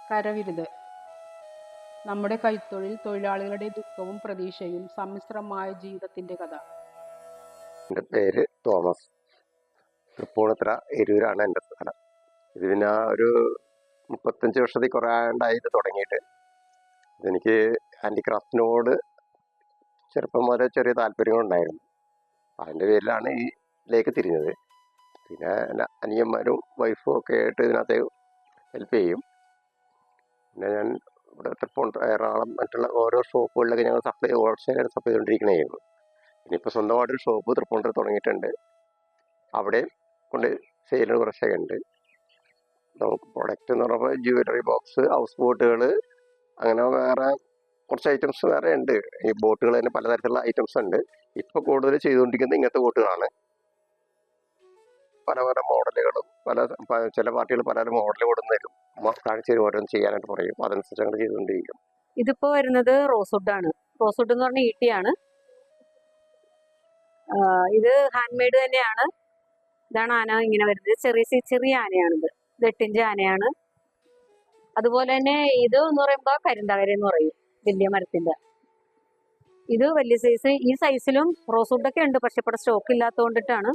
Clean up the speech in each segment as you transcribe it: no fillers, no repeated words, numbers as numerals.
കരവിരുത്. നമ്മുടെ കൈത്തൊഴിൽ തൊഴിലാളികളുടെ ദുഃഖവും പ്രതീക്ഷയും സമ്മിശ്രമായ ജീവിതത്തിന്റെ കഥ. എൻ്റെ പേര് തോമസ്. തൃപ്പൂണിത്തുറ എരൂരാണ് എൻ്റെ സ്ഥലം. ഇത് പിന്നെ ഒരു 35 വർഷത്തിൽ കുറേ ആണ്ടായി ഇത് തുടങ്ങിയിട്ട്. ഇതെനിക്ക് ഹാൻഡിക്രാഫ്റ്റിനോട് ചെറുപ്പം മുതലേ ചെറിയ താല്പര്യങ്ങളുണ്ടായിരുന്നു. അതിൻ്റെ പേരിലാണ് ഇതിലേക്ക് തിരിഞ്ഞത്. പിന്നെ എൻ്റെ അനിയന്മാരും വൈഫും ഒക്കെ ആയിട്ട് ഇതിനകത്ത് ഹെൽപ്പ് ചെയ്യും. പിന്നെ ഞാൻ ഇവിടെ തൃപ്പൂണിത്തുറ, എറണാകുളം മറ്റുള്ള ഓരോ ഷോപ്പുകളിലൊക്കെ ഞങ്ങൾ ഹോൾസെയിലായിട്ട് സപ്ലൈ ചെയ്തുകൊണ്ടിരിക്കണമായിരുന്നു. ഇനിയിപ്പോൾ സ്വന്തമായിട്ടൊരു ഷോപ്പ് തൃപ്പൂണിത്തുറ തുടങ്ങിയിട്ടുണ്ട്. അവിടെ കൊണ്ട് സെയിലിന് കുറച്ചൊക്കെ ഉണ്ട്. നമുക്ക് പ്രൊഡക്റ്റ് എന്ന് പറയുമ്പോൾ ജ്വല്ലറി ബോക്സ്, ഹൗസ് ബോട്ടുകൾ, അങ്ങനെ വേറെ കുറച്ച് ഐറ്റംസ് വേറെ ഉണ്ട്. ഈ ബോട്ടുകൾ തന്നെ പലതരത്തിലുള്ള ഐറ്റംസ് ഉണ്ട്. ഇപ്പോൾ കൂടുതൽ ചെയ്തുകൊണ്ടിരിക്കുന്നത് ഇങ്ങനത്തെ ബോട്ടുകളാണ്. പല പല മോഡലുകളും ചില പാർട്ടികൾ പല മോഡൽ കൊടുന്ന് തരും, കാണിച്ചു തരും, ഓരോന്ന് ചെയ്യാനായിട്ട് പറയും. അതനുസരിച്ച് അങ്ങനെ ചെയ്തുകൊണ്ടിരിക്കും. ഇതിപ്പോ വരുന്നത് റോസ്വുഡ് ആണ്. റോസ്വുഡ് എന്ന് പറഞ്ഞാൽ ഈട്ടിയാണ്. ഇത് ഹാൻഡ് മെയ്ഡ് തന്നെയാണ്. ഇതാണ് ആന ഇങ്ങനെ വരുന്നത്. ചെറിയ ആനയാണിത്. ഇത് 8 ഇഞ്ച് ആനയാണ്. അതുപോലെ തന്നെ ഇത് എന്ന് പറയുമ്പോ കരിന്തകര എന്ന് പറയും, വലിയ മരത്തിന്റെ. ഇത് വലിയ സൈസ്. ഈ സൈസിലും റോസ്വുഡ് ഒക്കെ ഉണ്ട്, പക്ഷെ ഇവിടെ സ്റ്റോക്ക് ഇല്ലാത്തത് കൊണ്ടിട്ടാണ്.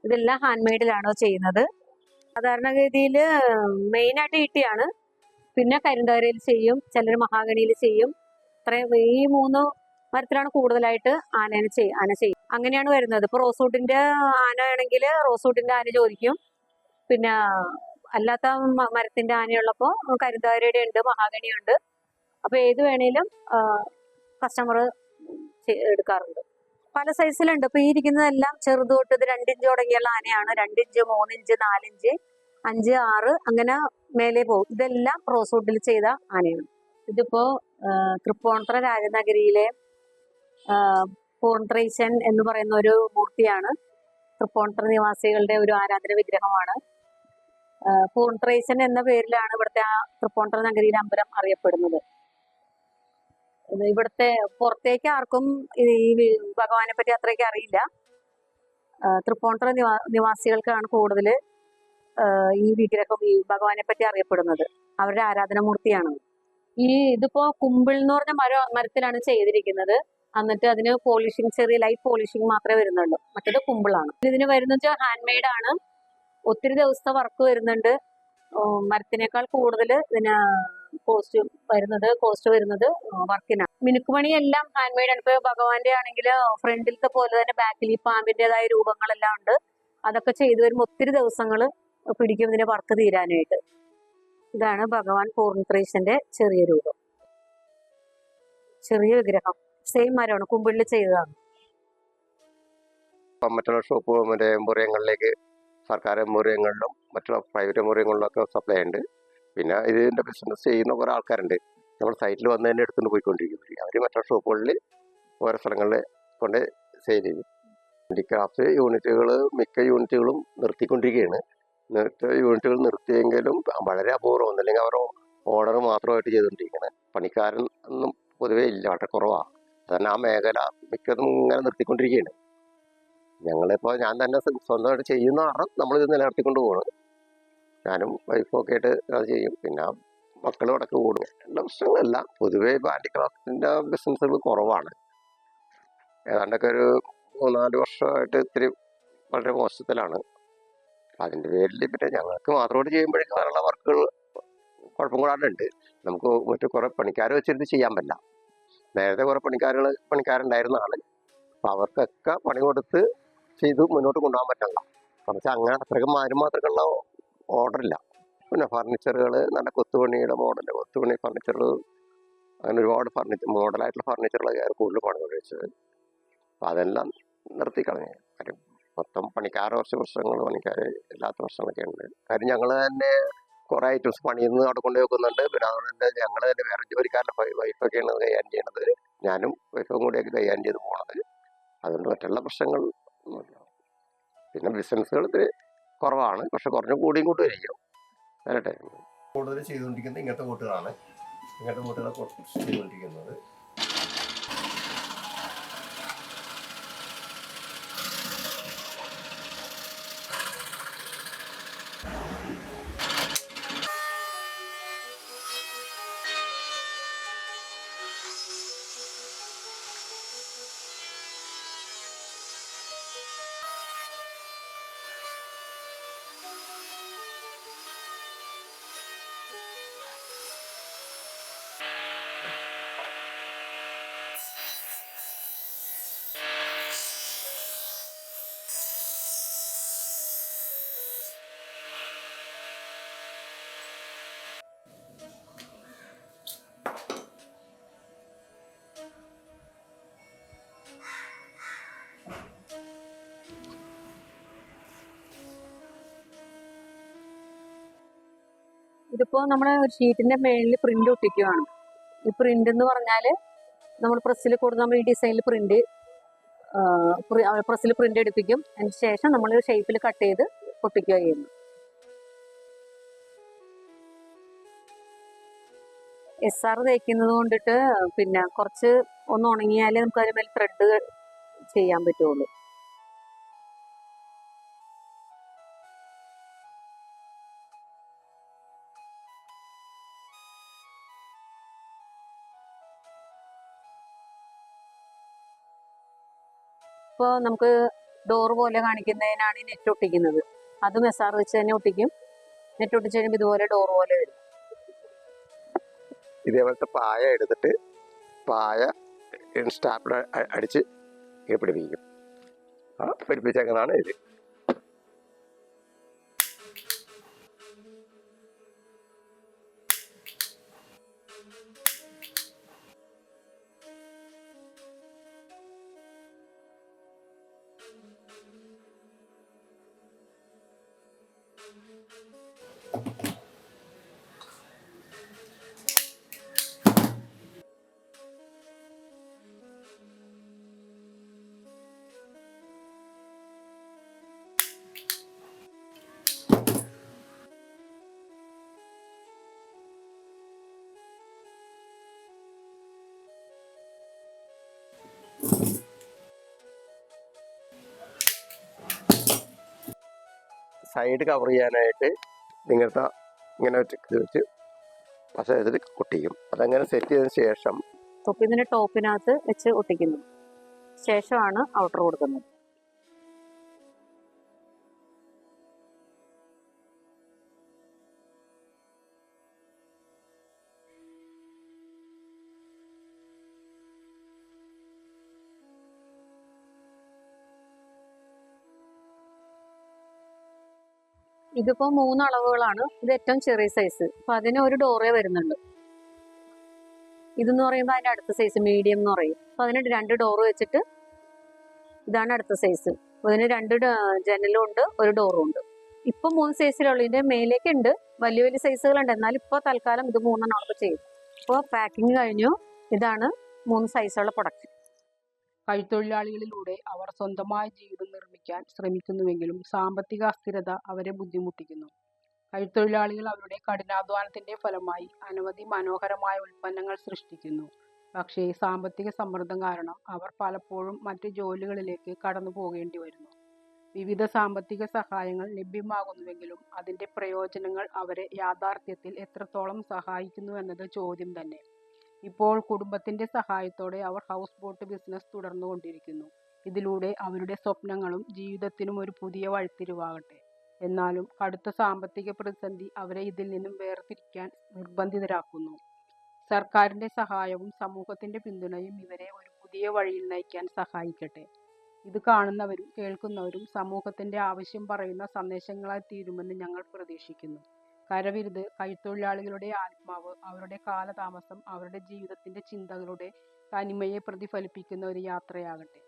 ഇതെല്ലാം ഹാൻഡ് മെയ്ഡിലാണ് ചെയ്യുന്നത്. സാധാരണഗതിയിൽ മെയിനായിട്ട് ഈട്ടിയാണ്. പിന്നെ കരിന്തകരയിൽ ചെയ്യും, ചിലർ മഹാഗണിയിൽ ചെയ്യും. ഈ 3 മരത്തിലാണ് കൂടുതലായിട്ട് ആന ചെയ്യും. അങ്ങനെയാണ് വരുന്നത്. ഇപ്പൊ റോസ്വുഡിന്റെ ആന ആണെങ്കിൽ റോസ്വുഡിന്റെ ആന ചോദിക്കും. പിന്നെ അല്ലാത്ത മരത്തിന്റെ ആനയുള്ളപ്പോ കരിന്തകരയുടെ ഉണ്ട്, മഹാഗണിയുണ്ട്. അപ്പൊ ഏത് വേണേലും കസ്റ്റമർ എടുക്കാറുണ്ട്. പല സൈസിലുണ്ട്. ഇപ്പൊ ഈ ഇരിക്കുന്നതെല്ലാം ചെറുത് തൊട്ട് ഇത് 2 ഇഞ്ച് തുടങ്ങിയുള്ള ആനയാണ്. 2 ഇഞ്ച്, 3 ഇഞ്ച്, 4 ഇഞ്ച്, 5, 6 അങ്ങനെ മേലെ പോകും. ഇതെല്ലാം റോസ്വുഡിൽ ചെയ്ത ആനയാണ്. ഇതിപ്പോ തൃപ്പൂണിത്തുറ രാജനഗരിയിലെ പൂർണ്ണത്രയീശൻ എന്ന് പറയുന്ന ഒരു മൂർത്തിയാണ്. തൃപ്പൂണിത്തുറ നിവാസികളുടെ ഒരു ആരാധന വിഗ്രഹമാണ്. പൂർണ്ണത്രയീശൻ എന്ന പേരിലാണ് ഇവിടുത്തെ തൃപ്പൂണിത്തുറ നഗരിയിലെ അമ്പലം അറിയപ്പെടുന്നത്. ഇവിടുത്തെ പുറത്തേക്ക് ആർക്കും ഈ ഭഗവാനെ പറ്റി അത്രയ്ക്ക് അറിയില്ല. തൃപ്പൂണിത്തുറ നിവാസികൾക്കാണ് കൂടുതൽ ഈ വിഗ്രഹം, ഈ ഭഗവാനെ പറ്റി അറിയപ്പെടുന്നത്. അവരുടെ ആരാധനാമൂർത്തിയാണ്. ഇതിപ്പോ കുമ്പിൾ എന്ന് പറഞ്ഞ മരത്തിലാണ് ചെയ്തിരിക്കുന്നത്. എന്നിട്ട് അതിന് പോളിഷിങ്, ചെറിയ ലൈറ്റ് പോളിഷിങ് മാത്രമേ വരുന്നുള്ളൂ. മറ്റേത് കുമ്പിളാണ്. ഇതിന് വരുന്ന വെച്ചാൽ ഹാൻഡ് മെയ്ഡ് ആണ്. ഒത്തിരി ദിവസത്തെ വർക്ക് വരുന്നുണ്ട്. മരത്തിനേക്കാൾ കൂടുതൽ ഇതിന് കോസ്റ്റ് വരുന്നത് വർക്കിനാണ്. മിനുക്കുമണി എല്ലാം ഹാൻഡ് മെയ്ഡ് ആണ്. ഇപ്പൊ ഭഗവാന്റെ ആണെങ്കിൽ ഫ്രണ്ടിലത്തെ പോലെ തന്നെ ബാക്കിൽ ഈ പാമ്പിന്റേതായ രൂപങ്ങളെല്ലാം ഉണ്ട്. അതൊക്കെ ചെയ്തു വരുമ്പോൾ ഒത്തിരി ദിവസങ്ങൾ പിടിക്കും ഇതിന്റെ വർക്ക് തീരാനായിട്ട്. ഇതാണ് ഭഗവാൻ പൂർണ്ണത്രയീശന്റെ ചെറിയ രൂപം, ചെറിയ വിഗ്രഹം. സെയിം മരമാണ്, കുമ്പിളിൽ ചെയ്തതാണ്. മറ്റുള്ള ഷോപ്പ് മുറിയങ്ങളിലേക്ക്, സർക്കാർ മുറിയങ്ങളിലും മറ്റുള്ള പ്രൈവറ്റ് മുറിയങ്ങളിലൊക്കെ സപ്ലൈ ഉണ്ട്. പിന്നെ ഇതിൻ്റെ ബിസിനസ് ചെയ്യുന്ന കുറേ ആൾക്കാരുണ്ട്. നമ്മൾ സൈറ്റിൽ വന്ന് തന്നെ എടുത്തുകൊണ്ട് പോയിക്കൊണ്ടിരിക്കും. അവർ മറ്റുള്ള ഷോപ്പുകളിൽ ഓരോ സ്ഥലങ്ങളിൽ കൊണ്ട് സെയിൽ ചെയ്യും. ഹാൻഡിക്രാഫ്റ്റ് യൂണിറ്റുകൾ മിക്ക യൂണിറ്റുകളും നിർത്തിക്കൊണ്ടിരിക്കുകയാണ്. യൂണിറ്റുകൾ നിർത്തിയെങ്കിലും വളരെ അപൂർവം, ഒന്നല്ലെങ്കിൽ അവർ ഓർഡർ മാത്രമായിട്ട് ചെയ്തുകൊണ്ടിരിക്കുകയാണ്. പണിക്കാരൻ ഒന്നും പൊതുവേ ഇല്ല, വളരെ കുറവാണ്. അതന്നെ ആ മേഖല മിക്കതും ഇങ്ങനെ നിർത്തിക്കൊണ്ടിരിക്കുകയാണ്. ഞാൻ തന്നെ സ്വന്തമായിട്ട് ചെയ്യുന്ന കാരണം നമ്മളിത് നിലനിർത്തിക്കൊണ്ട് പോകണം. ഞാനും വൈഫും ഒക്കെ ആയിട്ട് അത് ചെയ്യും. പിന്നെ മക്കൾ ഇടയ്ക്ക് കൂടും. എല്ലാ പ്രശ്നങ്ങളല്ല. പൊതുവേ ഇപ്പോൾ ഹാൻഡിക്രാഫ്റ്റിൻ്റെ ബിസിനസ്സുകൾ കുറവാണ്. ഏതാണ്ടൊക്കെ ഒരു 3-4 വർഷമായിട്ട് ഇത്തിരി വളരെ മോശത്തിലാണ്. അതിൻ്റെ പേരിൽ പിന്നെ ഞങ്ങൾക്ക് മാത്രമായിട്ട് ചെയ്യുമ്പോഴേക്കും അതിനുള്ള വർക്കുകൾ കുഴപ്പം കൂടാണ്ടുണ്ട്. നമുക്ക് മറ്റു കുറേ പണിക്കാർ വെച്ചിട്ട് ചെയ്യാൻ പറ്റില്ല. നേരത്തെ കുറേ പണിക്കാരുണ്ടായിരുന്നതാണ്. അപ്പം അവർക്കൊക്കെ പണി കൊടുത്ത് ചെയ്ത് മുന്നോട്ട് കൊണ്ടുപോകാൻ പറ്റില്ല. കുറച്ച് അങ്ങനെ അത്രയ്ക്ക് മാത്രമൊക്കെയുള്ള ഓർഡറില്ല. പിന്നെ ഫർണിച്ചറുകൾ, നല്ല കൊത്തുപണിയുടെ കൊത്തുപണി ഫർണിച്ചറുകൾ, അങ്ങനെ ഒരുപാട് മോഡലായിട്ടുള്ള ഫർണിച്ചറുകളൊക്കെയാണ് കൂടുതൽ പണി കഴിച്ചത്. അപ്പം അതെല്ലാം നിർത്തിക്കളഞ്ഞു. കാര്യം മൊത്തം കുറച്ച് പ്രശ്നങ്ങൾ, പണിക്കാർ ഇല്ലാത്ത പ്രശ്നങ്ങളൊക്കെ ഉണ്ട്. കാര്യം ഞങ്ങൾ തന്നെ കുറേ ഐറ്റംസ് പണിയിൽ അവിടെ കൊണ്ട് വെക്കുന്നുണ്ട്. പിന്നെ അതുകൊണ്ട് ഞങ്ങൾ തന്നെ വേറെ ജോലിക്കാരുടെ വൈഫൊക്കെയാണ് കൈകാര്യം ചെയ്യുന്നത്. ഞാനും വൈഫും കൂടിയൊക്കെ കൈകാര്യം ചെയ്ത് പോകണത്. അതുകൊണ്ട് മറ്റുള്ള പ്രശ്നങ്ങൾ ഒന്നുമില്ല. പിന്നെ ബിസിനസ്സുകൾ ഇത്തിരി കുറവാണ്, പക്ഷെ കുറഞ്ഞ കൂടിയും കൂട്ടുമായിരിക്കും. വരട്ടെ. കൂടുതൽ ചെയ്തുകൊണ്ടിരിക്കുന്നത് ഇങ്ങനത്തെ കൂട്ടുകളാണ്. ഇങ്ങനത്തെ കൂട്ടുകളെ ചെയ്തുകൊണ്ടിരിക്കുന്നത്. ഇതിപ്പോ നമ്മുടെ ഷീറ്റിന്റെ മേളിൽ പ്രിന്റ് ഒട്ടിക്കുകയാണ്. ഈ പ്രിന്റ് എന്ന് പറഞ്ഞാൽ നമ്മൾ പ്രസ്സിൽ കൊടുത്ത് നമ്മൾ ഈ ഡിസൈനിൽ പ്രസ്സിൽ പ്രിന്റ് എടുപ്പിക്കും. അതിന് ശേഷം നമ്മൾ ഷേപ്പിൽ കട്ട് ചെയ്ത് ഒട്ടിക്കുക ചെയ്യുന്നു. SR തേക്കുന്നത് കൊണ്ടിട്ട് പിന്നെ കുറച്ച് ഒന്ന് ഉണങ്ങിയാലേ നമുക്ക് അതിന് മേൽ ത്രെഡ് ചെയ്യാൻ പറ്റുള്ളൂ. ഇപ്പോൾ നമുക്ക് ഡോർ പോലെ കാണിക്കുന്നതിനാണ് ഈ നെറ്റ് ഒട്ടിക്കുന്നത്. അതും SR വെച്ച് തന്നെ ഒട്ടിക്കും. നെറ്റ് ഒട്ടിച്ച് കഴിയുമ്പോൾ ഇതുപോലെ ഡോർ പോലെ വരും. ഇതേപോലത്തെ പായ എടുത്തിട്ട് പായ സ്റ്റാപ്പിൾ അടിച്ച് പിടിപ്പിക്കും. പിടിപ്പിച്ചേക്കുന്നതാണ് ഇത്. സൈഡ് കവർ ചെയ്യാനായിട്ട് നിങ്ങളുടെ ഇങ്ങനെ വെച്ച് പശ എടുത്തിട്ട് ഒട്ടിക്കും. അതങ്ങനെ സെറ്റ് ചെയ്തതിന് ശേഷം ഇതിന്റെ ടോപ്പിനകത്ത് വെച്ച് ഒട്ടിക്കുന്നു. ശേഷമാണ് ഔട്ടർ കൊടുക്കുന്നത്. ഇതിപ്പോ 3 അളവുകളാണ്. ഇത് ഏറ്റവും ചെറിയ സൈസ്. അപ്പൊ അതിന് ഒരു ഡോറേ വരുന്നുണ്ട്. ഇതെന്ന് പറയുമ്പോൾ അതിന്റെ അടുത്ത സൈസ് മീഡിയം എന്ന് പറയും. അപ്പൊ അതിന് 2 ഡോറ് വെച്ചിട്ട് ഇതാണ് അടുത്ത സൈസ്. അതിന് 2 ജനലും ഉണ്ട്, ഒരു ഡോറും ഉണ്ട്. ഇപ്പൊ 3 സൈസിലുള്ളൂ. ഇതിന്റെ മേലേക്ക് ഉണ്ട്, വലിയ വലിയ സൈസുകളുണ്ട്. എന്നാൽ ഇപ്പൊ തൽക്കാലം ഇത് 3 ചെയ്യും. ഇപ്പോൾ പാക്കിങ് കഴിഞ്ഞു. ഇതാണ് 3 സൈസുള്ള പ്രൊഡക്റ്റ്. കൈത്തൊഴിലാളികളിലൂടെ അവർ സ്വന്തമായ ജീവിതം നിർമ്മിക്കാൻ ശ്രമിക്കുന്നുവെങ്കിലും സാമ്പത്തിക അസ്ഥിരത അവരെ ബുദ്ധിമുട്ടിക്കുന്നു. കൈത്തൊഴിലാളികൾ അവരുടെ കഠിനാധ്വാനത്തിന്റെ ഫലമായി അനവധി മനോഹരമായ ഉൽപ്പന്നങ്ങൾ സൃഷ്ടിക്കുന്നു. പക്ഷേ സാമ്പത്തിക സമ്മർദ്ദം കാരണം അവർ പലപ്പോഴും മറ്റ് ജോലികളിലേക്ക് കടന്നു പോകേണ്ടി വരുന്നു. വിവിധ സാമ്പത്തിക സഹായങ്ങൾ ലഭ്യമാകുന്നുവെങ്കിലും അതിന്റെ പ്രയോജനങ്ങൾ അവരെ യാഥാർത്ഥ്യത്തിൽ എത്രത്തോളം സഹായിക്കുന്നു എന്നത് ചോദ്യം തന്നെ. ഇപ്പോൾ കുടുംബത്തിന്റെ സഹായത്തോടെ അവർ ഹൗസ് ബോട്ട് ബിസിനസ് തുടർന്നുകൊണ്ടിരിക്കുന്നു. ഇതിലൂടെ അവരുടെ സ്വപ്നങ്ങളും ജീവിതത്തിനും ഒരു പുതിയ വഴിത്തിരിവാകട്ടെ. എന്നാലും കടുത്ത സാമ്പത്തിക പ്രതിസന്ധി അവരെ ഇതിൽ നിന്നും വേർതിരിക്കാൻ നിർബന്ധിതരാക്കുന്നു. സർക്കാരിന്റെ സഹായവും സമൂഹത്തിന്റെ പിന്തുണയും ഇവരെ ഒരു പുതിയ വഴിയിൽ നയിക്കാൻ സഹായിക്കട്ടെ. ഇത് കാണുന്നവരും കേൾക്കുന്നവരും സമൂഹത്തിന്റെ ആവശ്യം പറയുന്ന സന്ദേശങ്ങളായി തീരുമെന്ന് ഞങ്ങൾ പ്രതീക്ഷിക്കുന്നു. കരവിരുത് കൈത്തൊഴിലാളികളുടെ ആത്മാവ്, അവരുടെ കാലതാമസം അവരുടെ ജീവിതത്തിന്റെ ചിന്തകളുടെ തനിമയെ പ്രതിഫലിപ്പിക്കുന്ന ഒരു യാത്രയാകട്ടെ.